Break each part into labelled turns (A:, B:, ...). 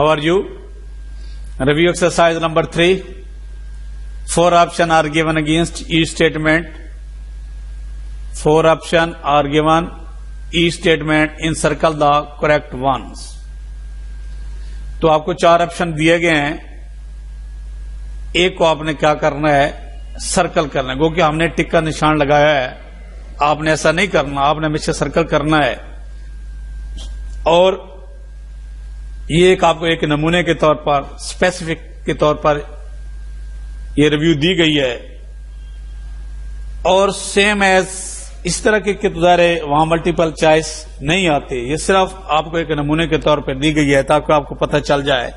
A: are you? Review exercise number 3. 4 options are given against each statement. 4 options are given each statement. Encircle the correct ones. तो आपको 4 option दिए गए हैं, एक को आपने क्या करना है, सर्कल करना है, क्योंकि हमने टिक का निशान लगाया है. आपने ऐसा नहीं करना, आपने हमेशा सर्कल करना है. और ये एक आपको एक नमूने के तौर पर, स्पेसिफिक के तौर पर ये रिव्यू दी गई है. और सेम एज इस तरह के कितारे वहां मल्टीपल चॉइस नहीं आते, ये सिर्फ आपको एक नमूने के तौर पर दी गई है ताकि आपको पता चल जाए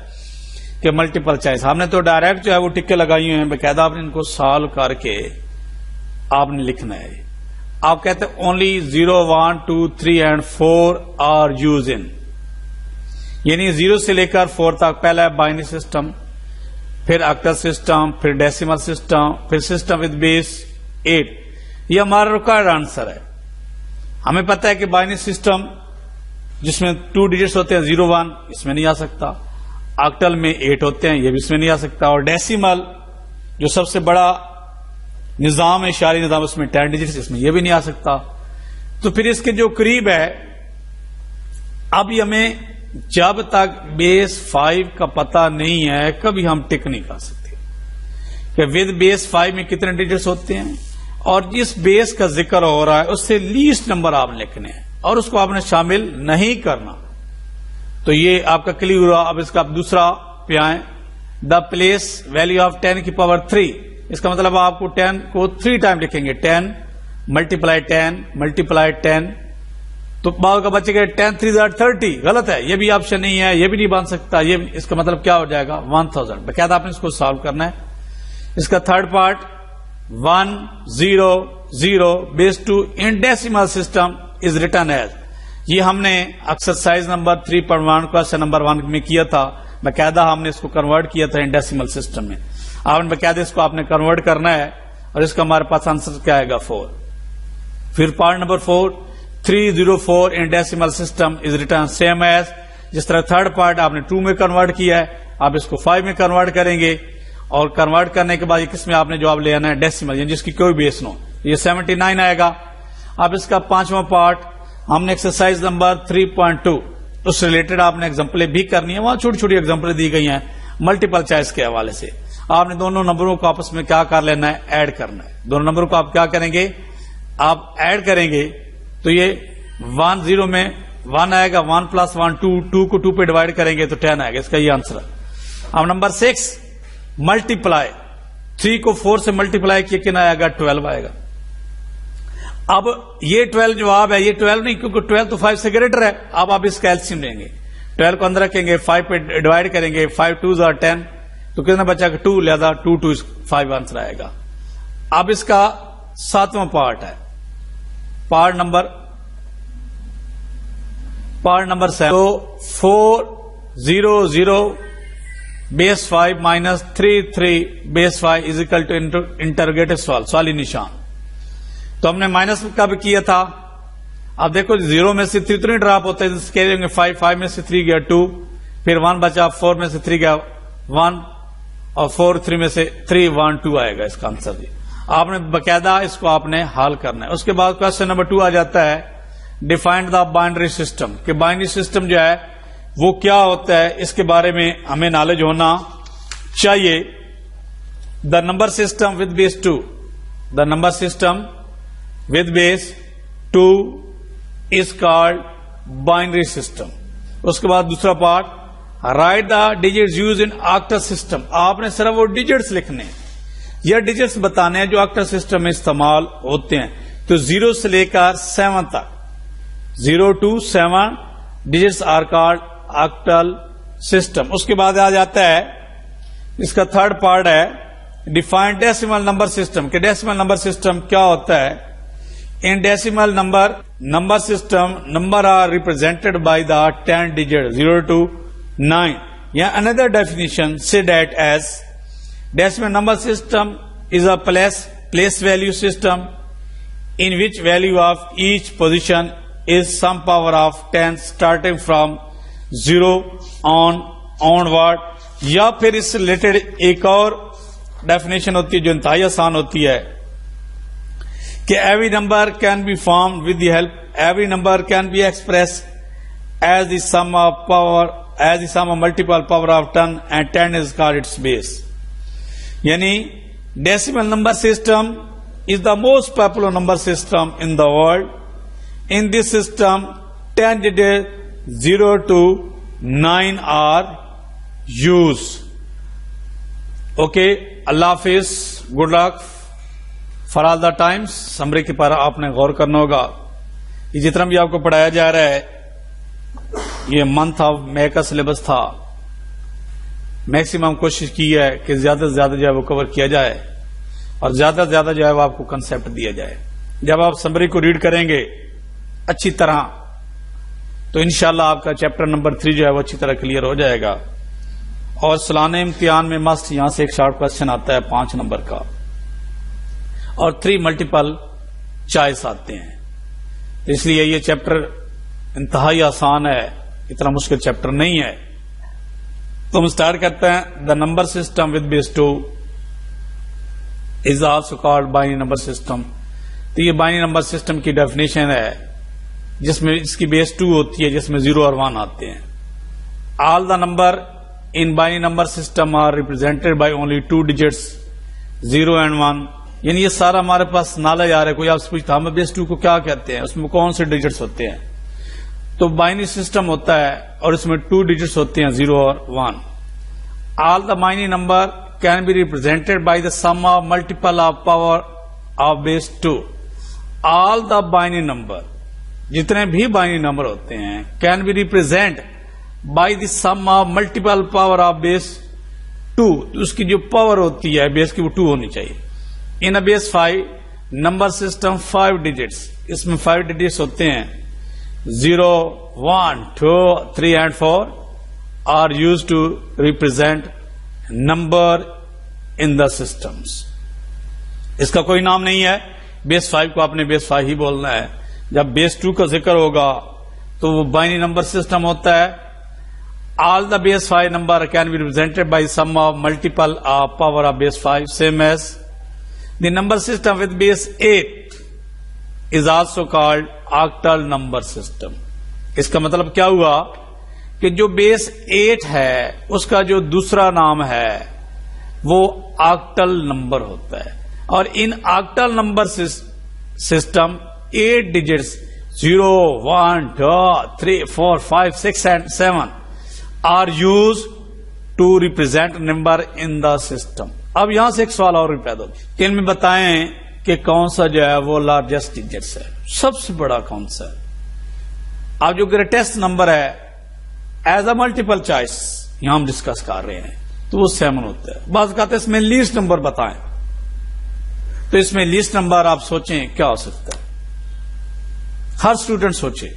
A: कि मल्टीपल चॉइस. हमने तो डायरेक्ट जो है वो टिक्के लगाई हुए हैं, बेकायदा आपने इनको सॉल्व करके आपने लिखना है. आप कहते हैं only 0, 1, 2, 3 and 4 are use in, यानी 0 से लेकर 4 तक. पहला है बाइनरी सिस्टम, फिर ऑक्टल सिस्टम, फिर डेसिमल सिस्टम, फिर सिस्टम विद बेस 8. ये हमारा रिक्वायर्ड आंसर है. हमें पता है कि बाइनरी सिस्टम जिसमें 2 डिजिट्स होते हैं 0, 1, इसमें नहीं आ सकता. ऑक्टल में 8 होते हैं, ये भी इसमें नहीं आ सकता. और डेसिमल जो सबसे बड़ा निजाम है, इशारी निजाम, उसमें 10 डिजिट्स, इसमें ये भी नहीं आ सकता. तो फिर इसके जो करीब है, अब हमें जब तक बेस 5 का पता नहीं है कभी हम टिक नहीं कर सकते कि विद बेस 5 में कितने डिजिट्स होते हैं, और जिस बेस का जिक्र हो रहा है उससे लीस्ट नंबर आप लिखने हैं और उसको आपने शामिल नहीं करना. तो ये आपका क्लियर हुआ. अब इसका आप दूसरा पे आए, द प्लेस वैल्यू ऑफ 10 की पावर 3. इसका मतलब आपको 10 को 3 टाइम लिखेंगे. 10 मल्टीप्लाई 10 मल्टीप्लाई 10, तो बाद का बचेगा 10 3 30. गलत है, ये भी ऑप्शन नहीं है, ये भी नहीं बन सकता. ये इसका मतलब क्या हो जाएगा 1000. बेकायदा आपने इसको सॉल्व करना है. इसका third part 1 0 0 base 2 in decimal system is written as. ये हमने एक्सरसाइज नंबर 3.1 क्वेश्चन नंबर 1 में किया था. बेकायदा हमने इसको कन्वर्ट किया था इन डेसिमल सिस्टम में. आपने बेकायदा इसको आपने कन्वर्ट करना है और इसका हमारे पास आंसर क्या आएगा 4. फिर part number 4 304 in decimal system is written same as. जिस तरह थर्ड पार्ट आपने 2 में कन्वर्ट किया है, आप इसको 5 में कन्वर्ट करेंगे. और कन्वर्ट करने के बाद ये किसमें आपने जवाब ले आना है, डेसिमल, यानी जिसकी कोई बेस न हो. ये 79 आएगा. अब इसका 5वां पार्ट हमने एक्सरसाइज नंबर 3.2 उस रिलेटेड आपने एग्जाम्पलें भी करनी है. वहां छोटी छोटी एग्जाम्पलें दी गई हैं मल्टीपल चॉइस के हवाले से. आपने दोनों नंबरों को आपस में क्या कर लेना है, ऐड करना है. दोनों नंबरों को आप क्या करेंगे, आप ऐड करेंगे. तो ये 1 0 में 1 आएगा, 1 + 1 2, 2 को 2 पे डिवाइड करेंगे तो 10 आएगा. इसका ये आंसर है. अब नंबर 6 मल्टीप्लाई 3 को 4 से मल्टीप्लाई किया, कितना आएगा 12 आएगा. अब ये 12 जवाब है, ये 12 नहीं, क्योंकि 12 तो 5 से ग्रेटर है. अब आप इसका एलसीएम लेंगे, 12 को अंदर रखेंगे, 5 पे डिवाइड करेंगे, 5 2s are 10, तो कितना बचेगा 2, लिहाजा 2 2 5 आंसर आएगा. अब इसका 7वां पार्ट है, पार्ट नंबर 7. तो 4 0 0 base 5 minus 3 3 base 5 is equal to interrogative सवाल, सवाली निशान. तो हमने माइनस का भी किया था. अब देखो 0 में से 3 तो नहीं ड्रॉप होता है, स्केल में 5 5 में से 3 गया 2, फिर 1 बचा, 4 में से 3 गया 1, और 4 3 में से 3 1 2 आएगा इसका आंसर. जी आपने बकायदा इसको आपने हल करना है. उसके बाद क्वेश्चन नंबर 2 आ जाता है, डिफाइंड द बाइनरी सिस्टम. कि बाइनरी सिस्टम जो है वो क्या होता है, इसके बारे में हमें नॉलेज होना चाहिए. The number system with base 2, the number system with base 2 is called binary system. उसके बाद दूसरा part, right the digits use in octal system. आपने सिर्फ वो डिजिट्स लिखने हैं या डिजिट्स बताने हैं जो ऑक्टल सिस्टम में इस्तेमाल होते हैं. तो 0 से लेकर 7 तक, 0 to 7 digits are called octal system. उसके बाद आ जाता है इसका थर्ड पार्ट है, डिफाइंड डेसिमल नंबर सिस्टम. के डेसिमल नंबर सिस्टम क्या होता है. In decimal number system number are represented by the 10 digit 0 to 9. या अनदर डेफिनेशन से that as decimal number system is a place value system in which value of each position is some power of 10 starting from 0 on on word, या फिर इससे related एक और definition होती है जो इंतहाई आसान होती है कि every number can B form with the help, every number can be express as the sum of multiple power of 10 and 10 is called its base. Yani decimal number system is the most popular number system in the world. In this system 10 digits 0 to 9 are used. Okay, Allah Hafiz, good luck for all the times. Summary के पर आपने गौर करना होगा। ये जितना भी आपको पढ़ाया जा रहा है ये मंथ ऑफ मे का सिलेबस था। मैक्सिमम कोशिश की है कि ज्यादा से ज्यादा जो है वो कवर किया जाए और ज्यादा से ज्यादा जो है वो आपको कंसेप्ट दिया जाए। जब आप समरी को रीड करेंगे अच्छी तरह तो इंशाल्लाह आपका चैप्टर नंबर 3 जो है वो अच्छी तरह क्लियर हो जाएगा। और सालाना इम्तिहान में मस्त यहां से एक शॉर्ट क्वेश्चन आता है 5 नंबर का और 3 मल्टीपल चॉइस आते हैं। तो इसलिए ये चैप्टर इंतहाई आसान है, इतना मुश्किल चैप्टर नहीं है। तो हम स्टार्ट करते हैं। The number system with base 2 is also called binary number system. तो ये बाइनरी नंबर सिस्टम की डेफिनेशन है जिसमें इसकी बेस 2 होती है, जिसमें 0 और 1 आते हैं। All the number in binary number system are represented by only 2 digits 0 and 1। यानी ये सारा हमारे पास नॉलेज आ रहा है। कोई आपसे पूछता हमें बेस 2 को क्या कहते हैं, उसमें कौन से डिजिट्स होते हैं, तो बाइनरी सिस्टम होता है और इसमें 2 डिजिट्स होते हैं 0 और 1। All the binary number can be represented by the sum of multiple of power of base 2। All the binary number, जितने भी बाइनरी नंबर होते हैं, can be represent by the sum of multiple power of base 2। उसकी जो power होती है base की वो 2 होनी चाहिए। In a base 5 number system 5 digits, इसमें 5 डिजिट्स होते हैं 0, 1, 2, 3 and 4 are used to represent number in the systems. इसका कोई नाम नहीं है। बेस 5 को आपने बेस 5 ही बोलना है। जब बेस 2 का जिक्र होगा तो वो बाइनरी नंबर सिस्टम होता है। All the base 5 number can be represented by sum of multiple of power of base 5, same as the number system with base 8 is also called octal number system. इसका मतलब क्या हुआ कि जो base 8 है उसका जो दूसरा नाम है वो ऑक्टल नंबर होता है। और in octal number system 8 digits 0, 1, 2, 3, 4, 5, 6 and 7 are used to represent number in the system. अब यहां से एक सवाल और भी पैदा होता है कि इनमें बताएं कि कौन सा जो है वो लार्जेस्ट डिजिट्स है, सबसे बड़ा कौन सा है। अब जो ग्रेटेस्ट नंबर है एज अ मल्टीपल चॉइस यहां हम डिस्कस कर रहे हैं तो वो 7 होता है। बात कहते हैं इसमें लीस्ट नंबर बताएं, तो इसमें लीस्ट नंबर आप सोचें क्या हो सकता है। हर स्टूडेंट सोचे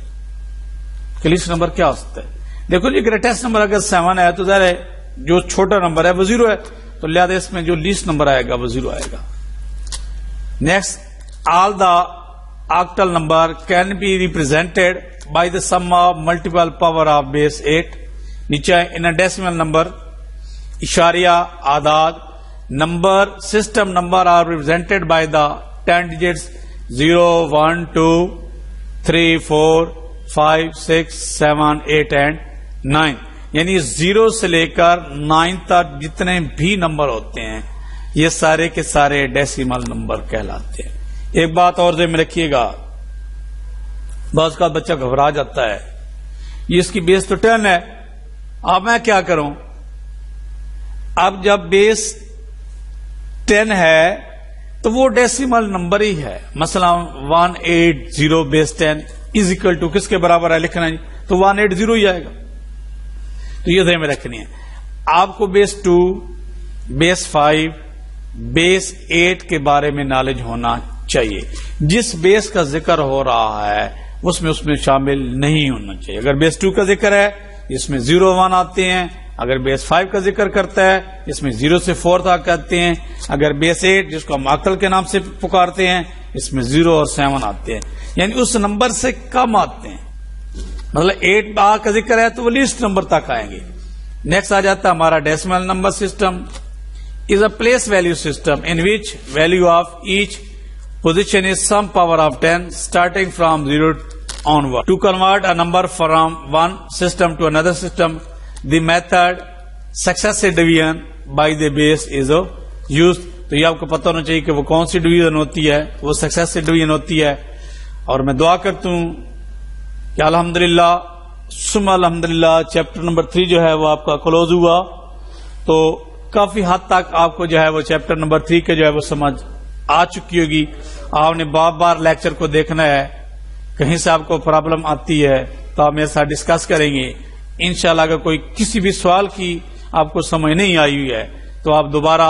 A: कि लीस्ट नंबर क्या हो सकता है। देखो जी ग्रेटेस्ट नंबर अगर 7 है तो ज़ाहिर जो छोटा नंबर है वो 0 है, तो लिहाजा इसमें जो लीस्ट नंबर आएगा वो 0 आएगा। Next, all the octal number can be represented by the sum of multiple power of base 8। नीचे इन अ डेसिमल नंबर, इशारिया, आदाद number system number are represented by the 10 digits 0, 1, 2, 3, 4, 5, 6, 7, 8 and 9। यानी 0 से लेकर 9 तक जितने भी नंबर होते हैं ये सारे के सारे डेसिमल नंबर कहलाते हैं। एक बात और ध्यान में रखिएगा, बहुत का बच्चा घबरा जाता है, ये इसकी बेस तो 10 है, अब मैं क्या करूं। अब जब बेस 10 है तो वो डेसिमल नंबर ही है। मसला 180 बेस 10 इज इक्वल टू किसके बराबर है लिखना है, तो 180 ही आएगा। तो ये ध्यान में रखनी है आपको। बेस 2, बेस 5, बेस 8 के बारे में नॉलेज होना चाहिए। जिस बेस का जिक्र हो रहा है उसमें शामिल नहीं होना चाहिए। अगर बेस 2 का जिक्र है इसमें 0, 1 आते हैं। अगर बेस 5 का जिक्र करता है इसमें 0 से 4 तक आते हैं। अगर बेस 8 जिसको हम ऑक्टल के नाम से पुकारते हैं इसमें 0 और 7 आते हैं, यानी उस नंबर से कम आते हैं। मतलब 8 का जिक्र है तो वो लीस्ट नंबर तक आएंगे, نیکسٹ آ جاتا ہے ہمارا decimal number system is a place value system in which value of each position is some power of 10 starting from 0 onward. To convert a number from one system to another system, the method successive division by the base is used. تو یہ آپ کو پتہ ہونا چاہیے کہ وہ کون سی ڈویژن ہوتی ہے، وہ سکسیسو ڈویژن ہوتی ہے. اور میں دعا کرتا ہوں کہ الحمدللہ ثم الحمدللہ چیپٹر نمبر 3 جو ہے وہ آپ کا کلوز ہوا. تو کافی حد تک آپ کو جو ہے وہ چیپٹر نمبر 3 کے جو ہے وہ سمجھ آ چکی ہوگی. آپ نے بار بار لیکچر کو دیکھنا ہے، کہیں سے آپ کو پرابلم آتی ہے تو آپ میرے ساتھ ڈسکس کریں گے. انشاءاللہ اگر کوئی کسی بھی سوال کی آپ کو سمجھ نہیں آئی ہوئی ہے تو آپ دوبارہ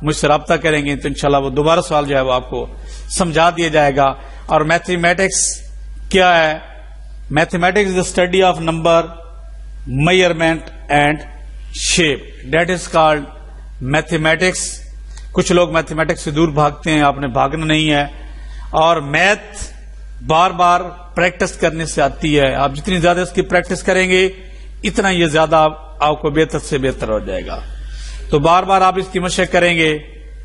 A: مجھ سے رابطہ کریں گے تو انشاءاللہ وہ دوبارہ سوال جو ہے وہ آپ کو سمجھا دیا جائے گا. اور میتھمیٹکس کیا ہے؟ Mathematics the study of number measurement and shape, that is called mathematics. کچھ لوگ میتھمیٹکس سے دور بھاگتے ہیں، آپ نے بھاگنا نہیں ہے. اور میتھ بار بار پریکٹس کرنے سے آتی ہے. آپ جتنی زیادہ اس کی پریکٹس کریں گے اتنا یہ زیادہ آپ کو بہتر سے بہتر ہو جائے گا. تو بار بار آپ اس کی مشق کریں گے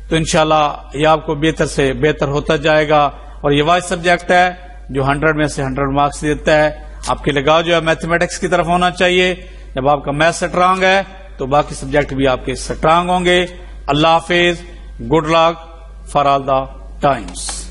A: تو انشاءاللہ یہ آپ کو بہتر سے بہتر ہوتا جائے گا. اور یہ واحد سبجیکٹ ہے جو 100 میں سے 100 مارکس دیتا ہے. آپ کے لگاؤ جو ہے میتھمیٹکس کی طرف ہونا چاہیے. جب آپ کا میتھ اسٹرانگ ہے تو باقی سبجیکٹ بھی آپ کے اسٹرانگ ہوں گے. اللہ حافظ. Good luck for all the Times.